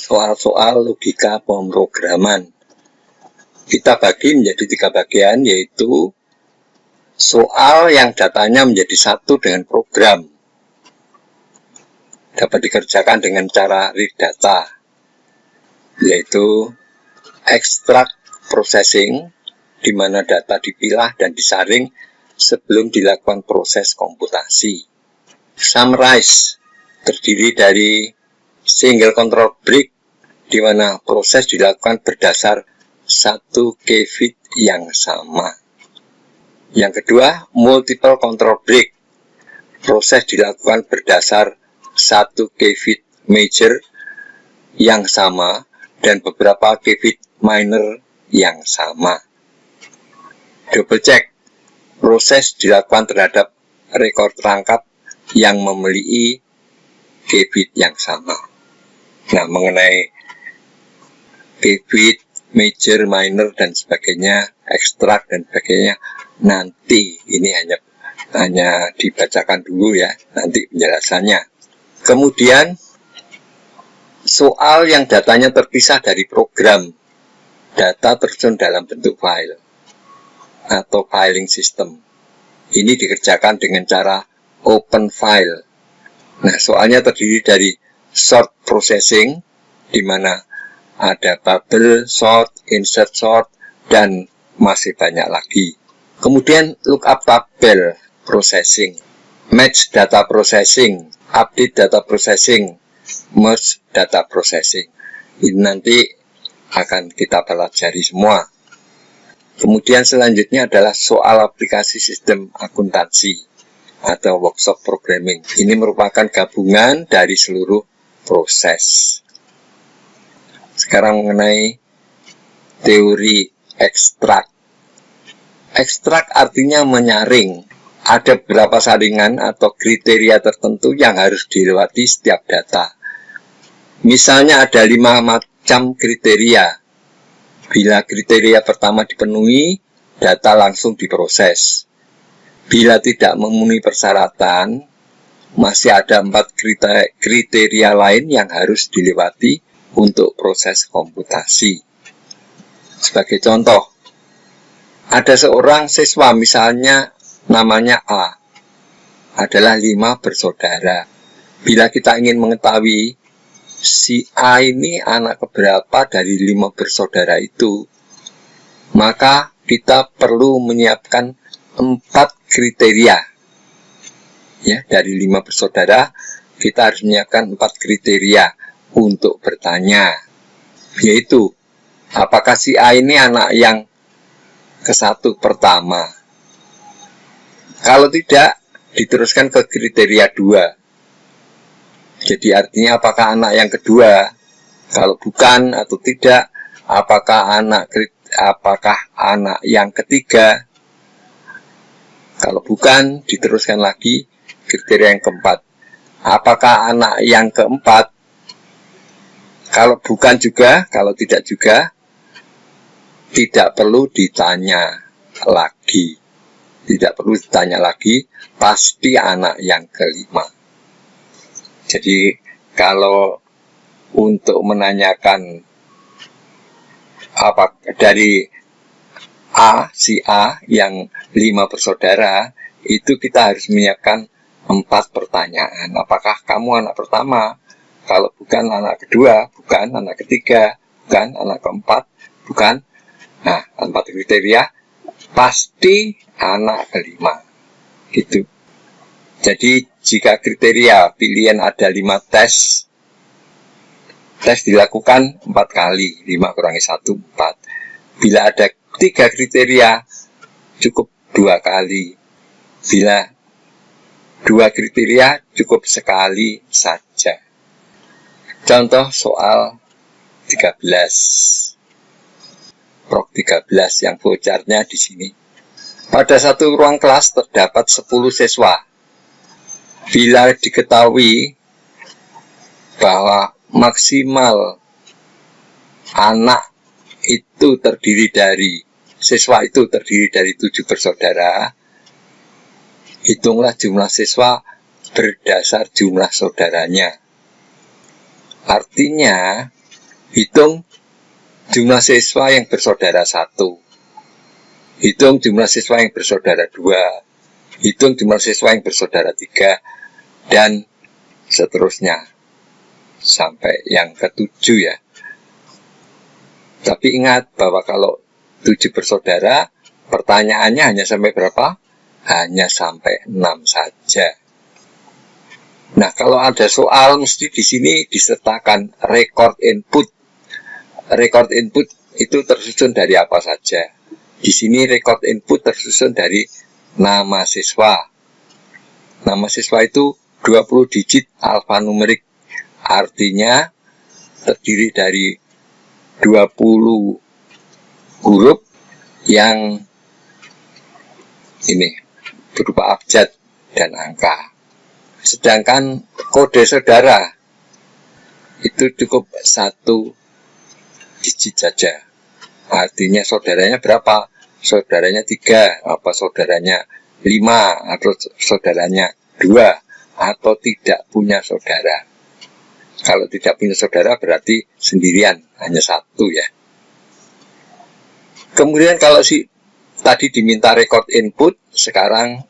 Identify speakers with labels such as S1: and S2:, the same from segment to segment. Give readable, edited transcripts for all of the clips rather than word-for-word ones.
S1: soal-soal logika pemrograman. Kita bagi menjadi 3 bagian, yaitu soal yang datanya menjadi satu dengan program. Dapat dikerjakan dengan cara read data, yaitu extract processing, di mana data dipilah dan disaring sebelum dilakukan proses komputasi. Summarize, terdiri dari single control break, di mana proses dilakukan berdasar satu qubit yang sama. Yang kedua, multiple control break, proses dilakukan berdasar satu qubit major yang sama dan beberapa qubit minor yang sama. Double check, proses dilakukan terhadap rekor rangkap yang memiliki qubit yang sama. Nah, mengenai qubit major, minor, dan sebagainya, ekstrak dan sebagainya, nanti ini hanya dibacakan dulu ya, nanti penjelasannya. Kemudian soal yang datanya terpisah dari program, data tersusun dalam bentuk file atau filing system. Ini dikerjakan dengan cara open file. Nah, soalnya terdiri dari sort processing, di mana ada bubble, sort, insert sort, dan masih banyak lagi. Kemudian lookup table processing, match data processing, update data processing, merge data processing. Ini nanti akan kita pelajari semua. Kemudian selanjutnya adalah soal aplikasi sistem akuntansi atau workshop programming. Ini merupakan gabungan dari seluruh proses. Sekarang mengenai teori ekstrak. Ekstrak artinya menyaring. Ada beberapa saringan atau kriteria tertentu yang harus dilewati setiap data. Misalnya ada 5 macam kriteria. Bila kriteria pertama dipenuhi, data langsung diproses. Bila tidak memenuhi persyaratan, masih ada 4 kriteria lain yang harus dilewati untuk proses komputasi. Sebagai contoh, ada seorang siswa, misalnya namanya A, adalah 5 bersaudara. Bila kita ingin mengetahui si A ini anak keberapa dari 5 bersaudara itu, maka kita perlu menyiapkan 4 kriteria. Ya, dari 5 bersaudara, kita harus menyiapkan 4 kriteria untuk bertanya, yaitu apakah si A ini anak yang ke-1 pertama. Kalau tidak, diteruskan ke kriteria 2. Jadi artinya apakah anak yang kedua. Kalau bukan atau tidak, apakah anak yang ketiga. Kalau bukan, diteruskan lagi kriteria yang keempat. Apakah anak yang keempat? Kalau bukan juga, kalau tidak juga, tidak perlu ditanya lagi. Tidak perlu ditanya lagi, pasti anak yang ke-5. Jadi, kalau untuk menanyakan apa dari A, si A yang 5 bersaudara, itu kita harus menyiapkan 4 pertanyaan. Apakah kamu anak pertama? Kalau bukan, anak kedua. Bukan, anak ketiga. Bukan, anak keempat. Bukan. Nah, 4 kriteria, pasti anak ke-5. Gitu. Jadi, jika kriteria pilihan ada 5 tes dilakukan 4 kali. 5 kurangi 1, 4. Bila ada 3 kriteria, cukup 2 kali. Bila 2 kriteria, cukup sekali saja. Contoh soal 13. Prok 13 yang flowchartnya di sini. Pada satu ruang kelas terdapat 10 siswa. Bila diketahui bahwa maksimal anak itu terdiri dari siswa itu terdiri dari 7 bersaudara, hitunglah jumlah siswa berdasar jumlah saudaranya. Artinya hitung jumlah siswa yang bersaudara 1, hitung jumlah siswa yang bersaudara 2, hitung jumlah siswa yang bersaudara 3, dan seterusnya sampai yang ke-7 ya. Tapi ingat bahwa kalau 7 bersaudara, pertanyaannya hanya sampai berapa? Hanya sampai 6 saja. Nah, kalau ada soal mesti di sini disertakan record input. Record input itu tersusun dari apa saja? Di sini record input tersusun dari nama siswa. Nama siswa itu 20 digit alfanumerik. Artinya terdiri dari 20 huruf yang ini berupa abjad dan angka. Sedangkan kode saudara itu cukup 1 digit saja. Artinya saudaranya berapa? Saudaranya 3, apa saudaranya 5, atau saudaranya 2, atau tidak punya saudara. Kalau tidak punya saudara berarti sendirian, hanya 1 ya. Kemudian kalau tadi diminta record input, sekarang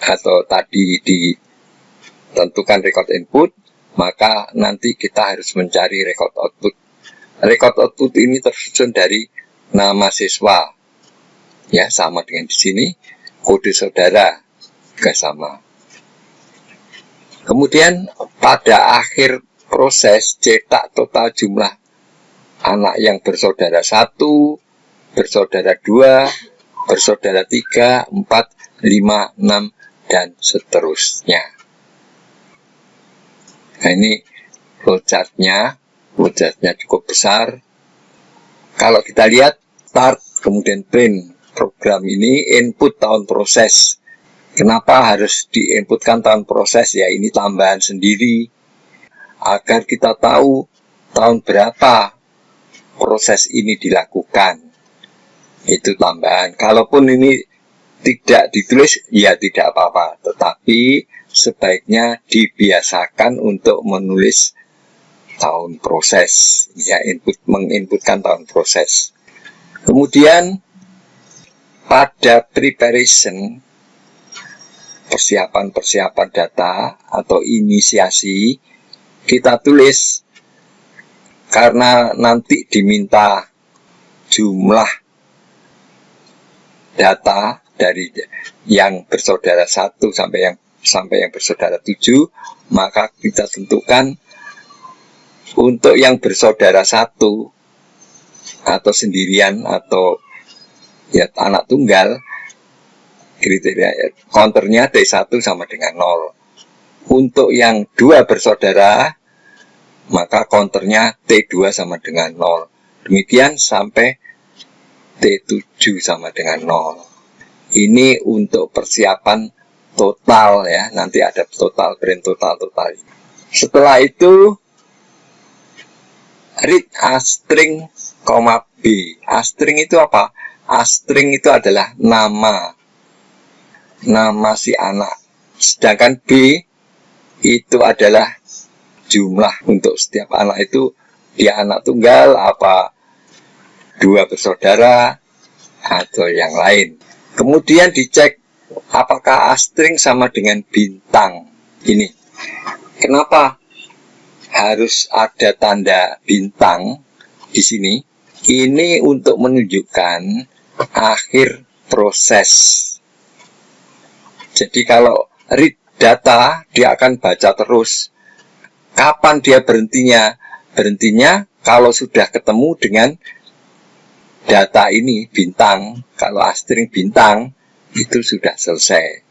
S1: atau tadi ditentukan record input, maka nanti kita harus mencari record output. Record output ini tersusun dari nama siswa, ya sama dengan di sini, kode saudara juga sama. Kemudian pada akhir proses cetak total jumlah anak yang bersaudara 1, bersaudara 2, bersaudara 3, 4, 5, 6, dan seterusnya. Nah, ini flowchartnya cukup besar. Kalau kita lihat start, kemudian print, program ini input tahun proses. Kenapa harus diinputkan tahun proses? Ya, ini tambahan sendiri agar kita tahu tahun berapa proses ini dilakukan. Itu tambahan. Kalaupun ini tidak ditulis, ya tidak apa-apa. Tetapi sebaiknya dibiasakan untuk menulis tahun proses. Ya, menginputkan tahun proses. Kemudian pada preparation, persiapan data atau inisiasi, kita tulis karena nanti diminta jumlah data dari yang bersaudara 1 sampai yang bersaudara 7, maka kita tentukan untuk yang bersaudara 1 atau sendirian atau ya anak tunggal, kriteria counternya T1 sama dengan 0. Untuk yang 2 bersaudara, maka counternya T2 sama dengan 0. Demikian sampai T7 sama dengan 0. Ini untuk persiapan total ya. Nanti ada total, print total. Setelah itu read A-string, B. A-string itu apa? A-string itu adalah nama si anak. Sedangkan B itu adalah jumlah untuk setiap anak itu. Dia anak tunggal apa 2 bersaudara atau yang lain. Kemudian dicek apakah A-string sama dengan bintang. Ini kenapa harus ada tanda bintang di sini? Ini untuk menunjukkan akhir proses. Jadi kalau read data, dia akan baca terus. Kapan dia berhentinya? Berhentinya kalau sudah ketemu dengan data ini bintang. Kalau A-string bintang itu sudah selesai.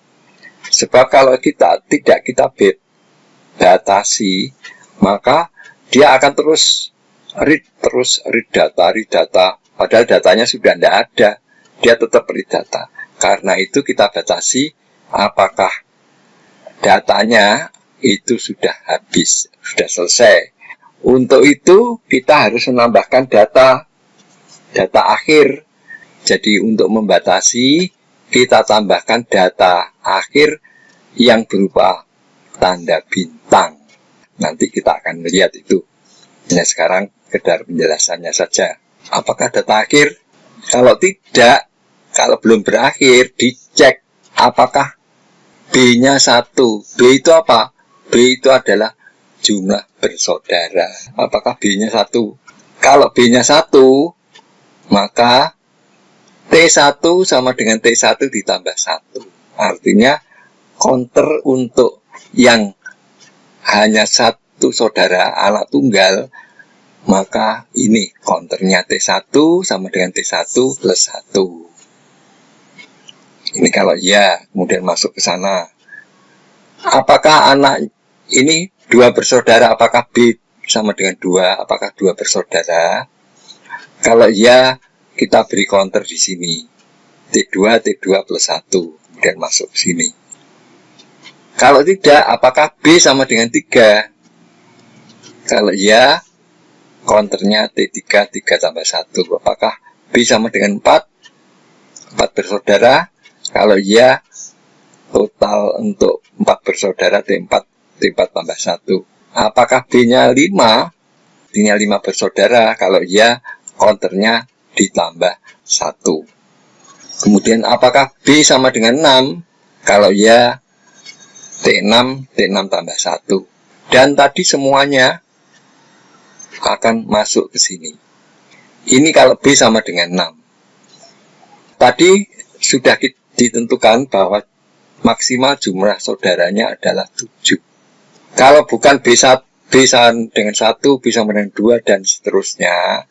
S1: Sebab kalau tidak kita batasi, maka dia akan terus read data. Padahal datanya sudah tidak ada. Dia tetap read data. Karena itu kita batasi apakah datanya itu sudah habis, sudah selesai. Untuk itu kita harus menambahkan data akhir. Jadi untuk membatasi, kita tambahkan data akhir yang berupa tanda bintang. Nanti kita akan melihat itu. Nah, sekarang sekedar penjelasannya saja. Apakah data akhir? Kalau tidak, kalau belum berakhir, dicek apakah B-nya 1. B itu apa? B itu adalah jumlah bersaudara. Apakah B-nya 1? Kalau B-nya 1, maka T1 sama dengan T1 ditambah 1. Artinya counter untuk yang hanya satu saudara anak tunggal, maka ini counternya T1 sama dengan T1 plus 1. Ini kalau ya, kemudian masuk ke sana. Apakah anak ini 2 bersaudara? Apakah B sama dengan 2? Apakah 2 bersaudara? Kalau ya, kita beri counter di sini. T2 plus 1. Kemudian masuk ke sini. Kalau tidak, apakah B sama dengan 3? Kalau ya, counternya T3, 3 tambah 1. Apakah B sama dengan 4? 4 bersaudara. Kalau ya, total untuk 4 bersaudara T4 tambah 1. Apakah B-nya 5? B-nya 5 bersaudara. Kalau ya, counternya ditambah 1. Kemudian apakah B sama dengan 6? Kalau ya, T6 tambah 1. Dan tadi semuanya akan masuk ke sini. Ini kalau B sama dengan 6. Tadi sudah ditentukan bahwa maksimal jumlah saudaranya adalah 7. Kalau bukan B sama dengan 1, B sama dengan 2, dan seterusnya,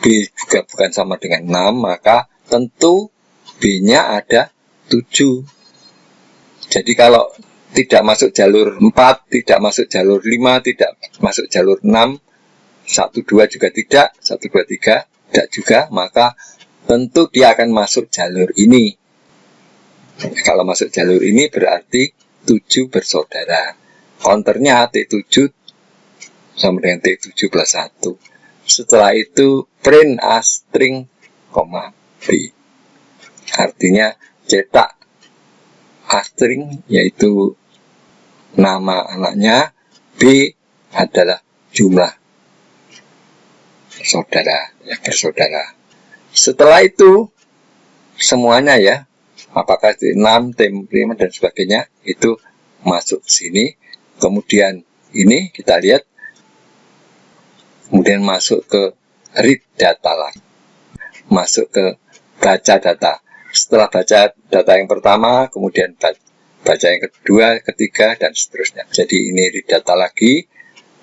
S1: B juga bukan sama dengan 6, maka tentu B-nya ada 7. Jadi kalau tidak masuk jalur 4, tidak masuk jalur 5, tidak masuk jalur 6, 1, 2 juga tidak, 1, 2, 3 tidak juga, maka tentu dia akan masuk jalur ini. Kalau masuk jalur ini berarti 7 bersaudara. Counternya T7 sama dengan T7 plus 1. Setelah itu print A string, B. Artinya cetak A string, yaitu nama anaknya, B adalah jumlah saudara, ya, bersaudara. Setelah itu semuanya ya, apakah T6, T5 dan sebagainya, itu masuk ke sini. Kemudian ini kita lihat, kemudian masuk ke read data lagi, masuk ke baca data. Setelah baca data yang pertama, kemudian baca yang kedua, ketiga, dan seterusnya. Jadi ini read data lagi.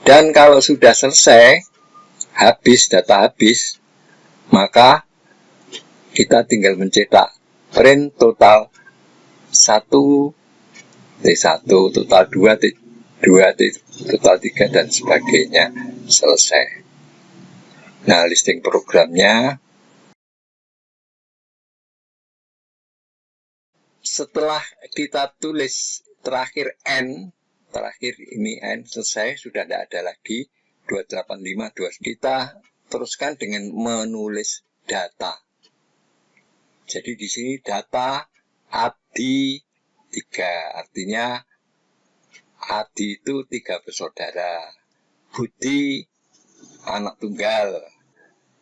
S1: Dan kalau sudah selesai, habis, data habis, maka kita tinggal mencetak print total 1, T1, total 2, T2, total 3, dan sebagainya. Selesai. Nah, listing programnya. Setelah kita tulis terakhir N, terakhir ini N, selesai, sudah tidak ada lagi 285, kita teruskan dengan menulis data. Jadi di sini data Adi 3, artinya Adi itu 3 bersaudara, Budi anak tunggal,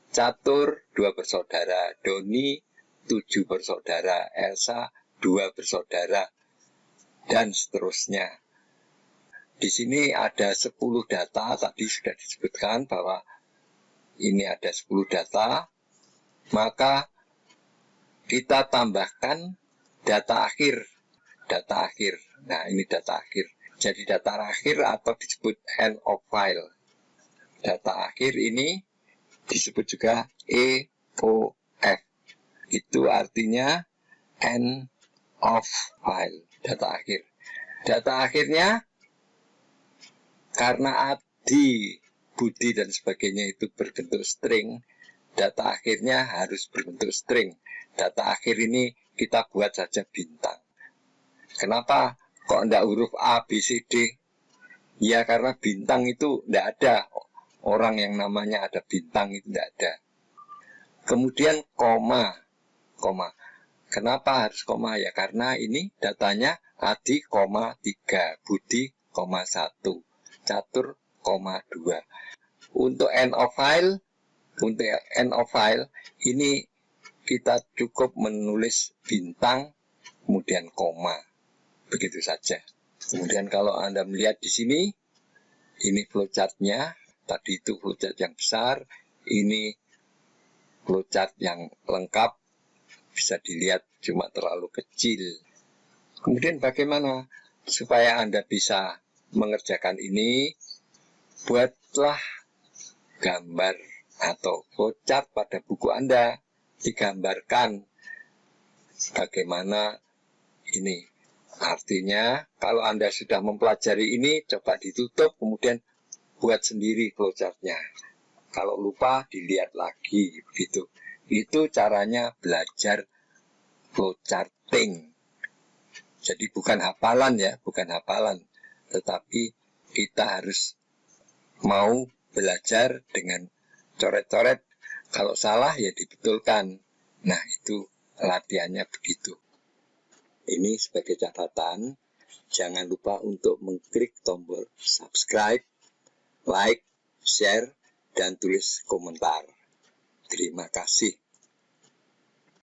S1: Catur 2 bersaudara, Doni 7 bersaudara, Elsa 2 bersaudara, dan seterusnya. Di sini ada 10 data, tadi sudah disebutkan bahwa ini ada 10 data, maka kita tambahkan data akhir. Data akhir. Nah, ini data akhir. Jadi data akhir atau disebut end of file. Data akhir ini disebut juga EOF. Itu artinya end of file. Data akhir. Data akhirnya karena Adi, Budi, dan sebagainya itu berbentuk string, data akhirnya harus berbentuk string. Data akhir ini kita buat saja bintang. Kenapa kok enggak huruf A, B, C, D? Ya karena bintang itu enggak ada. Orang yang namanya ada bintang itu enggak ada. Kemudian koma. Kenapa harus koma? Ya karena ini datanya Adi, 3, Budi, 1, Catur, 2. Untuk end of file, ini kita cukup menulis bintang, kemudian koma, begitu saja. Kemudian kalau Anda melihat di sini, ini flowchartnya. Tadi itu flowchart yang besar, ini flowchart yang lengkap, bisa dilihat cuma terlalu kecil. Kemudian bagaimana supaya Anda bisa mengerjakan ini? Buatlah gambar atau flowchart pada buku Anda, digambarkan bagaimana ini. Artinya kalau Anda sudah mempelajari ini, coba ditutup, kemudian buat sendiri flowchartnya. Kalau lupa, dilihat lagi, begitu. Itu caranya belajar flowcharting. Jadi bukan hafalan ya, bukan hafalan, tetapi kita harus mau belajar dengan coret-coret. Kalau salah ya dibetulkan. Nah, itu latihannya begitu. Ini sebagai catatan, jangan lupa untuk mengklik tombol subscribe, like, share, dan tulis komentar. Terima kasih.